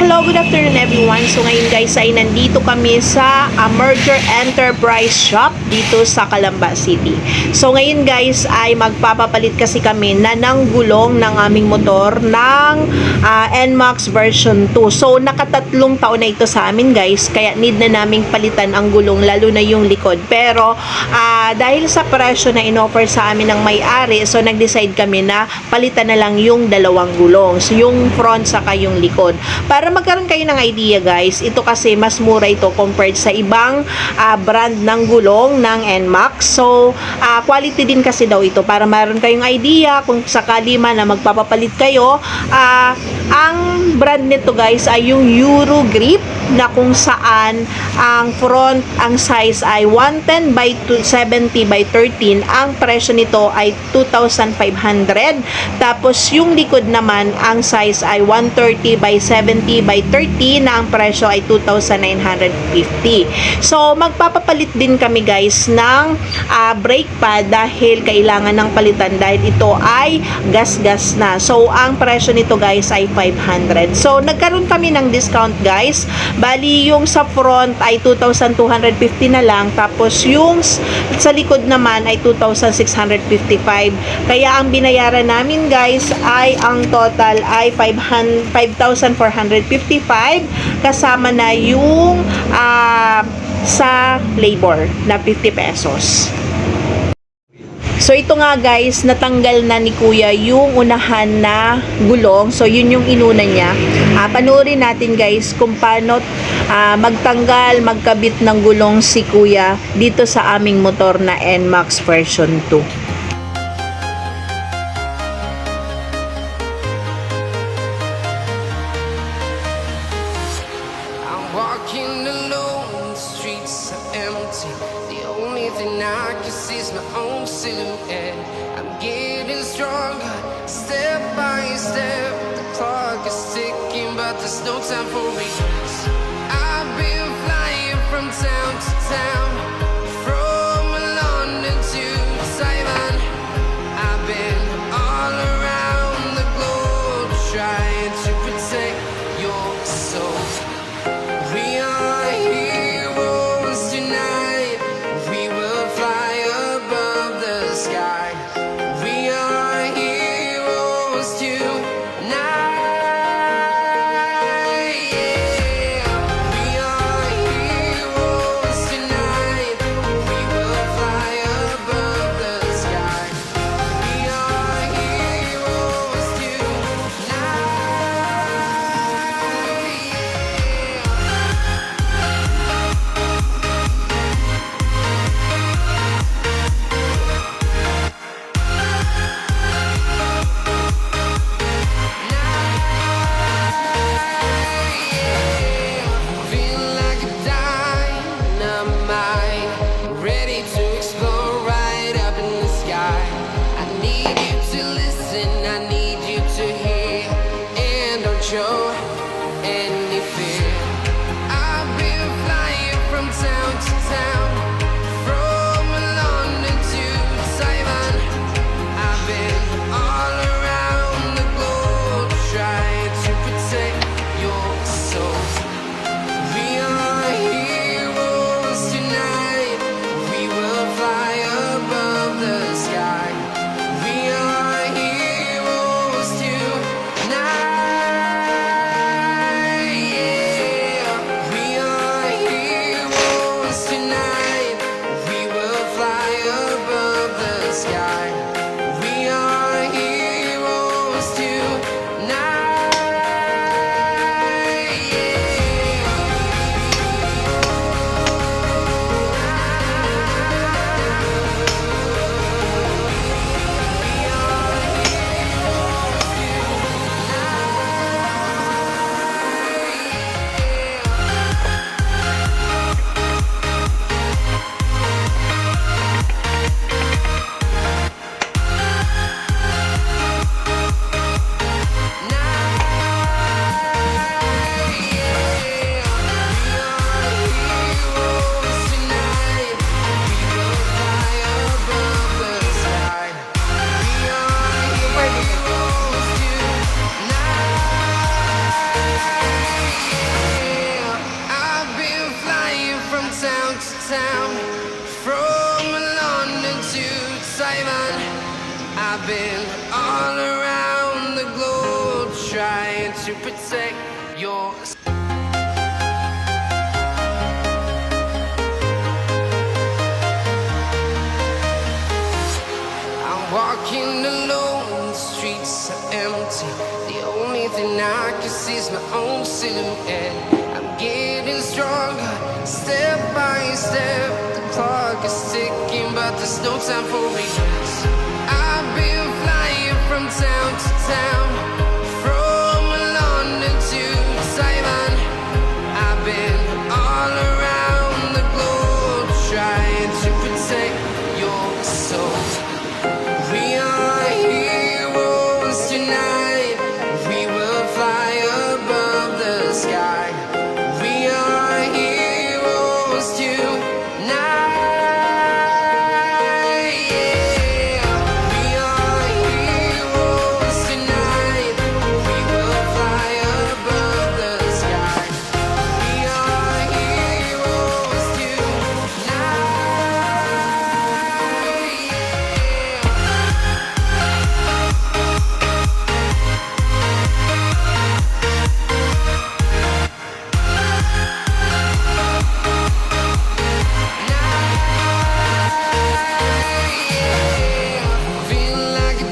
hello, good afternoon everyone. So ngayon guys ay nandito kami sa Merger Enterprise Shop dito sa Calamba City. So ngayon guys ay magpapapalit kasi kami na ng gulong ng aming motor ng NMAX version 2. So nakatatlong taon na ito sa amin guys, kaya need na naming palitan ang gulong, lalo na yung likod. Pero dahil sa presyo na inoffer sa amin ng may-ari, so nag-decide kami na palitan na lang yung dalawang gulong, so yung front saka yung likod. Para magkaroon kayo ng idea guys, ito kasi mas mura ito compared sa ibang brand ng gulong ng NMAX. So quality din kasi daw ito, para meron kayong idea kung sakali man na magpapapalit kayo. Ang brand nito guys ay yung Eurogrip, na kung saan ang front, ang size ay 110 by 70 by 13. Ang presyo nito ay 2,500. Tapos yung likod naman, ang size ay 130 by 70 by 30, na ang presyo ay 2,950. So magpapapalit din kami guys ng brake pad, dahil kailangan ng palitan dahil ito ay gas-gas na. So ang presyo nito guys ay 500. So nagkaroon kami ng discount guys. Bali yung sa front ay 2,250 na lang, tapos yung sa likod naman ay 2,655. Kaya ang binayaran namin guys ay ang total ay 5,455, kasama na yung sa labor na 50 pesos. So ito nga guys, natanggal na ni Kuya yung unahan na gulong. So yun yung inuna niya. Panoorin natin guys kung paano magtanggal, magkabit ng gulong si Kuya dito sa aming motor na NMAX version 2. Walking alone, the streets are empty. The only thing I can see is my own silhouette. I'm getting stronger, step by step. The clock is ticking, but there's no time for regrets. I've been flying from town to town, from London to Taiwan. I've been all around the globe, trying to protect your soul. We are heroes tonight. We will fly above the sky. We are heroes tonight. Yeah. We are heroes tonight. town, from London to Taiwan. I've been all around the globe trying to protect your. I'm walking alone, the streets are empty. The only thing I can see is my own silhouette. I'm getting stronger, step by step. The clock is ticking, but there's no time for regrets. I've been flying from town to town, from London to Taiwan. I've been all around the globe trying to protect your soul. We are heroes tonight. We will fly above the sky. We are heroes tonight. Yeah. We are heroes tonight. We will fly above the sky. We are heroes tonight. Feel like a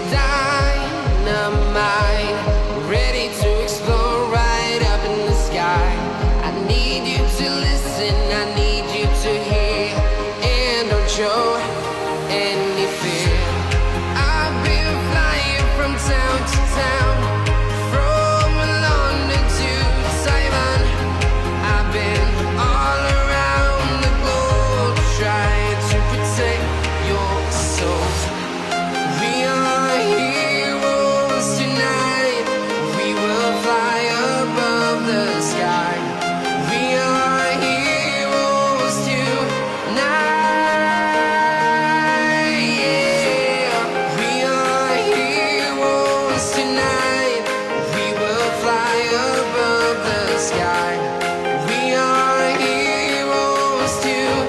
dynamite, ready to explode right up in the sky. I need you to listen, I need you to hear, and don't show any fear. I've been flying from town to town, from London to Taiwan. I've been all around the globe trying to protect your soul. We are heroes tonight. We will fly above the sky. We are heroes tonight. Yeah. We are heroes tonight. We will fly above the sky. We are heroes tonight.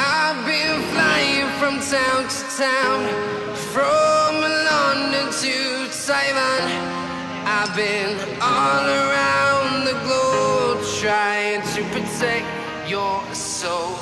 I've been flying from town to town, from London to Taiwan. I've been all around the globe trying to protect your soul.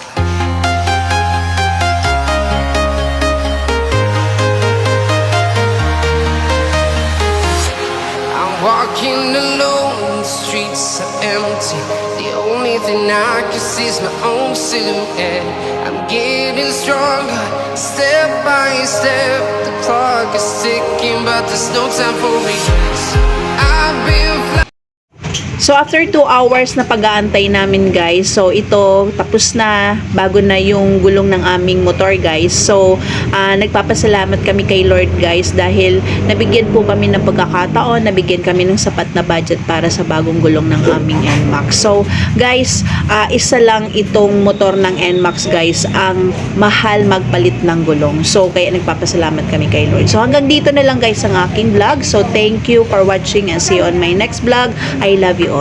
I'm walking alone, the streets are empty. The only thing I can see is my own silhouette. I'm getting stronger, step by step. The clock is ticking, but there's no time for regrets. I've been flying. So after 2 hours na pag-aantay namin guys, so ito tapos na, bago na yung gulong ng aming motor guys. So nagpapasalamat kami kay Lord guys dahil nabigyan po kami ng pagkakataon, nabigyan kami ng sapat na budget para sa bagong gulong ng aming NMAX. So guys, isa lang itong motor ng NMAX guys ang mahal magpalit ng gulong. So kaya nagpapasalamat kami kay Lord. So hanggang dito na lang guys ang aking vlog. So thank you for watching and see you on my next vlog. I love you all.